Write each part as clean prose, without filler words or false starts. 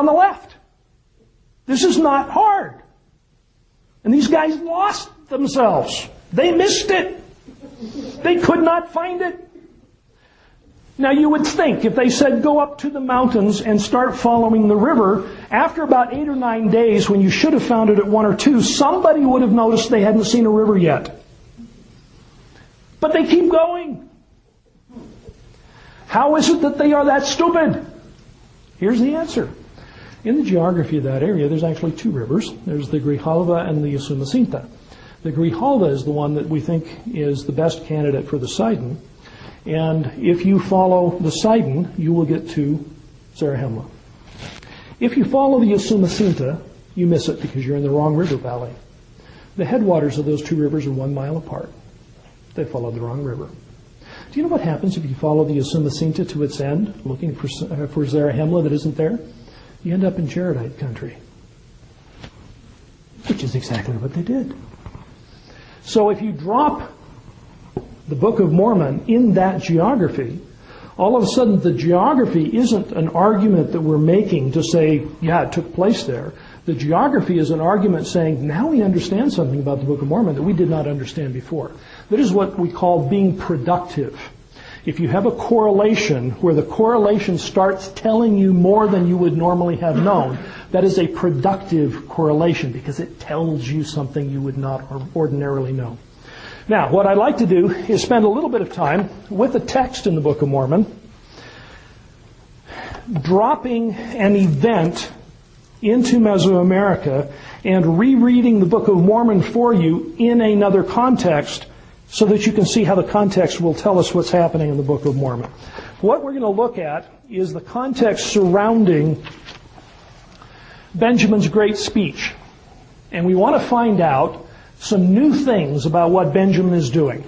on the left. This is not hard. And these guys lost themselves. They missed it. They could not find it. Now you would think if they said go up to the mountains and start following the river, after about 8 or 9 days when you should have found it at 1 or 2, somebody would have noticed they hadn't seen a river yet. But they keep going. How is it that they are that stupid? Here's the answer. In the geography of that area, there's actually 2 rivers. There's the Grijalva and the Usumacinta. The Grijalva is the one that we think is the best candidate for the Sidon. And if you follow the Sidon, you will get to Zarahemla. If you follow the Usumacinta, you miss it because you're in the wrong river valley. The headwaters of those 2 rivers are 1 mile apart. They followed the wrong river. Do you know what happens if you follow the Usumacinta to its end, looking for Zarahemla that isn't there? You end up in Jaredite country, which is exactly what they did. So if you drop the Book of Mormon in that geography, all of a sudden the geography isn't an argument that we're making to say, yeah, it took place there. The geography is an argument saying, now we understand something about the Book of Mormon that we did not understand before. That is what we call being productive. If you have a correlation where the correlation starts telling you more than you would normally have known, that is a productive correlation because it tells you something you would not ordinarily know. Now, what I'd like to do is spend a little bit of time with the text in the Book of Mormon, dropping an event into Mesoamerica and rereading the Book of Mormon for you in another context so that you can see how the context will tell us what's happening in the Book of Mormon. What we're going to look at is the context surrounding Benjamin's great speech. And we want to find out some new things about what Benjamin is doing.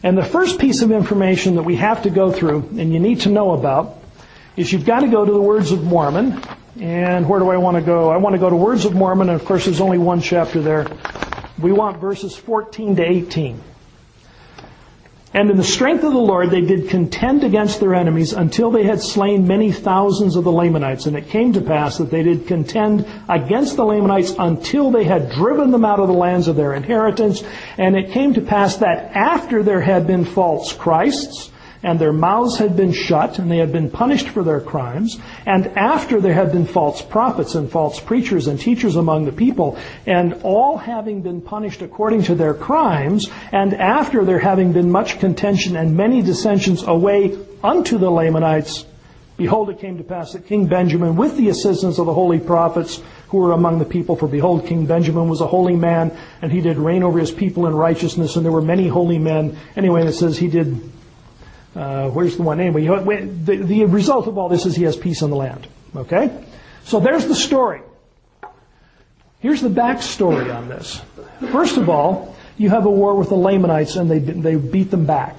And the first piece of information that we have to go through, and you need to know about, is you've got to go to the Words of Mormon. And where do I want to go? I want to go to Words of Mormon, and of course there's only one chapter there. We want verses 14 to 18. And in the strength of the Lord they did contend against their enemies until they had slain many thousands of the Lamanites. And it came to pass that they did contend against the Lamanites until they had driven them out of the lands of their inheritance. And it came to pass that after there had been false Christs, and their mouths had been shut, and they had been punished for their crimes, and after there had been false prophets and false preachers and teachers among the people, and all having been punished according to their crimes, and after there having been much contention and many dissensions away unto the Lamanites, behold, it came to pass that King Benjamin, with the assistance of the holy prophets who were among the people, for behold, King Benjamin was a holy man, and he did reign over his people in righteousness, and there were many holy men. Anyway, it says he did... where's the one? Anyway, the result of all this is he has peace in the land. Okay? So there's the story. Here's the backstory on this. First of all, you have a war with the Lamanites and they beat them back.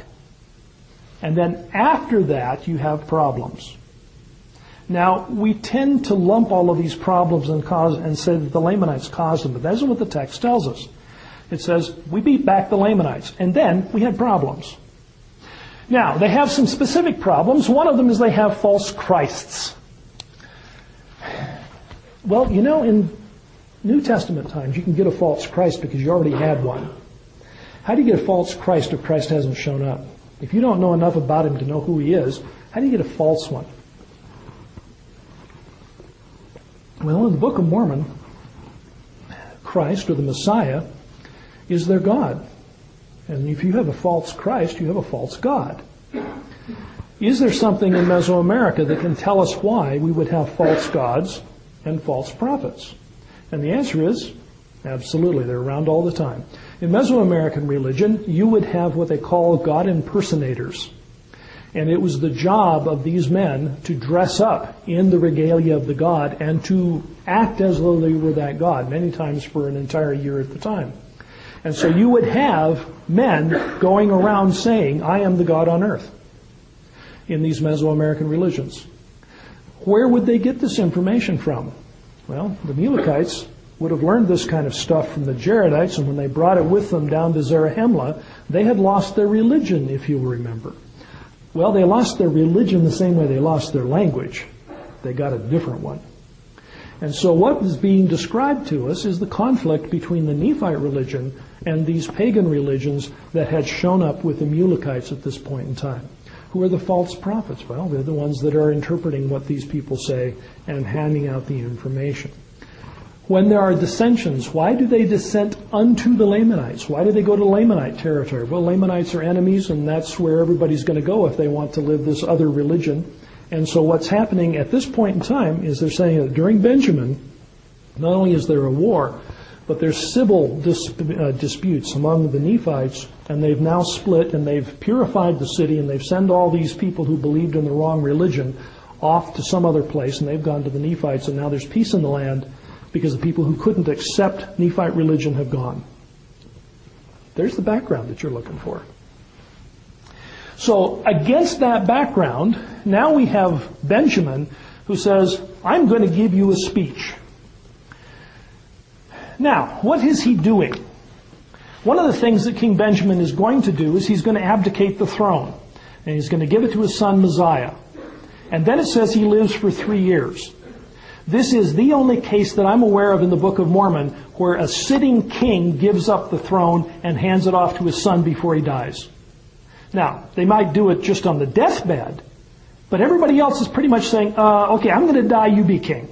And then after that, you have problems. Now, we tend to lump all of these problems and say that the Lamanites caused them, but that isn't what the text tells us. It says, we beat back the Lamanites, and then we had problems. Now, they have some specific problems. One of them is they have false Christs. Well, you know, in New Testament times, you can get a false Christ because you already had one. How do you get a false Christ if Christ hasn't shown up? If you don't know enough about him to know who he is, how do you get a false one? Well, in the Book of Mormon, Christ, or the Messiah, is their God. And if you have a false Christ, you have a false God. Is there something in Mesoamerica that can tell us why we would have false gods and false prophets? And the answer is, absolutely, they're around all the time. In Mesoamerican religion, you would have what they call God impersonators. And it was the job of these men to dress up in the regalia of the god and to act as though they were that god, many times for an entire year at the time. And so you would have men going around saying, I am the God on earth, in these Mesoamerican religions. Where would they get this information from? Well, the Mulekites would have learned this kind of stuff from the Jaredites, and when they brought it with them down to Zarahemla, they had lost their religion, if you'll remember. Well, they lost their religion the same way they lost their language. They got a different one. And so what is being described to us is the conflict between the Nephite religion and these pagan religions that had shown up with the Mulekites at this point in time. Who are the false prophets? Well, they're the ones that are interpreting what these people say and handing out the information. When there are dissensions, why do they dissent unto the Lamanites? Why do they go to Lamanite territory? Well, Lamanites are enemies, and that's where everybody's going to go if they want to live this other religion. And so what's happening at this point in time is they're saying that during Benjamin, not only is there a war, but there's civil disputes among the Nephites, and they've now split, and they've purified the city, and they've sent all these people who believed in the wrong religion off to some other place, and they've gone to the Nephites, and now there's peace in the land, because the people who couldn't accept Nephite religion have gone. There's the background that you're looking for. So against that background, now we have Benjamin who says, I'm going to give you a speech. Now, what is he doing? One of the things that King Benjamin is going to do is he's going to abdicate the throne. And he's going to give it to his son Mosiah. And then it says he lives for 3 years. This is the only case that I'm aware of in the Book of Mormon where a sitting king gives up the throne and hands it off to his son before he dies. Now, they might do it just on the deathbed, but everybody else is pretty much saying, okay, I'm going to die, you be king.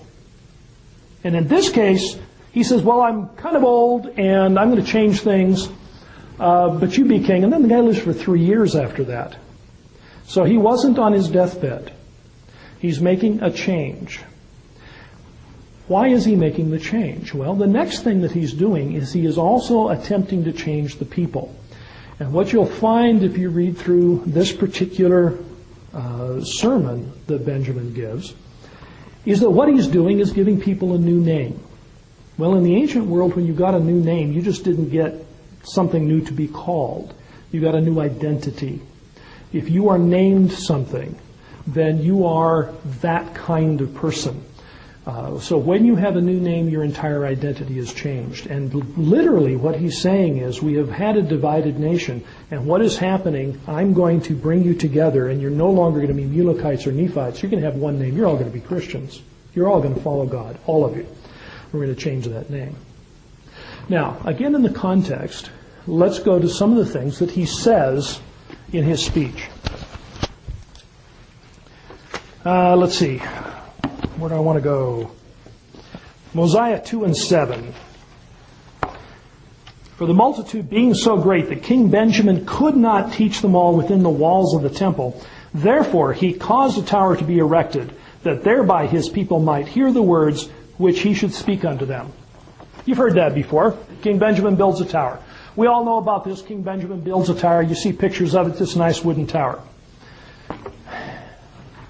And in this case, he says, well, I'm kind of old and I'm going to change things, but you be king. And then the guy lives for 3 years after that. So he wasn't on his deathbed. He's making a change. Why is he making the change? Well, the next thing that he's doing is he is also attempting to change the people. And what you'll find if you read through this particular sermon that Benjamin gives is that what he's doing is giving people a new name. Well, in the ancient world, when you got a new name, you just didn't get something new to be called. You got a new identity. If you are named something, then you are that kind of person. So when you have a new name, your entire identity is changed. And literally what he's saying is, we have had a divided nation, and what is happening, I'm going to bring you together, and you're no longer going to be Mulekites or Nephites. You're going to have one name. You're all going to be Christians. You're all going to follow God, all of you. We're going to change that name. Now, again in the context, let's go to some of the things that he says in his speech. Let's see. Where do I want to go? Mosiah 2:7. For the multitude being so great that King Benjamin could not teach them all within the walls of the temple, therefore he caused a tower to be erected, that thereby his people might hear the words which he should speak unto them. You've heard that before. King Benjamin builds a tower. We all know about this. King Benjamin builds a tower. You see pictures of it, this nice wooden tower.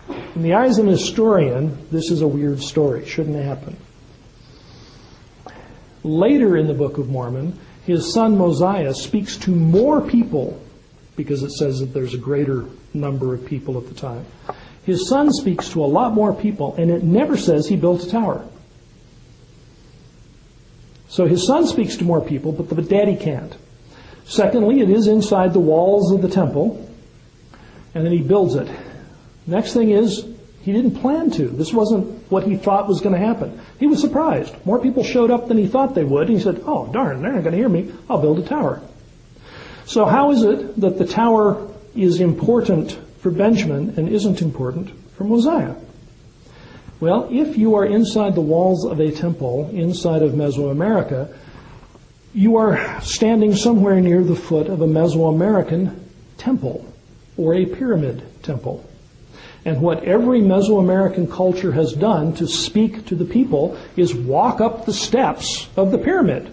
In the eyes of an historian, this is a weird story. It shouldn't happen. Later in the Book of Mormon, his son Mosiah speaks to more people, because it says that there's a greater number of people at the time. His son speaks to a lot more people, and it never says he built a tower. So his son speaks to more people, but the daddy can't. Secondly, it is inside the walls of the temple, and then he builds it. Next thing is, he didn't plan to. This wasn't what he thought was going to happen. He was surprised. More people showed up than he thought they would. And he said, oh, darn, they're not going to hear me. I'll build a tower. So how is it that the tower is important for Benjamin and isn't important for Mosiah? Well, if you are inside the walls of a temple inside of Mesoamerica, you are standing somewhere near the foot of a Mesoamerican temple or a pyramid temple. And what every Mesoamerican culture has done to speak to the people is walk up the steps of the pyramid.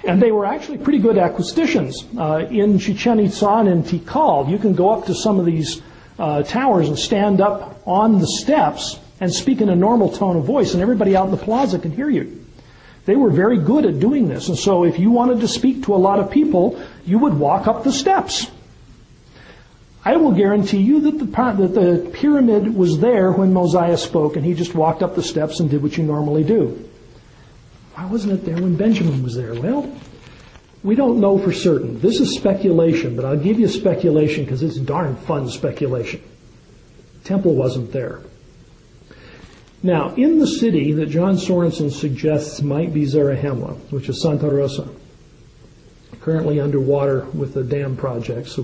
And they were actually pretty good acousticians. In Chichen Itza and in Tikal, you can go up to some of these towers and stand up on the steps and speak in a normal tone of voice, and everybody out in the plaza can hear you. They were very good at doing this. And so if you wanted to speak to a lot of people, you would walk up the steps. I will guarantee you that the pyramid was there when Mosiah spoke, and he just walked up the steps and did what you normally do. Why wasn't it there when Benjamin was there? Well, we don't know for certain. This is speculation, but I'll give you speculation because it's darn fun speculation. Temple wasn't there. Now, in the city that John Sorensen suggests might be Zarahemla, which is Santa Rosa, currently underwater with the dam project, so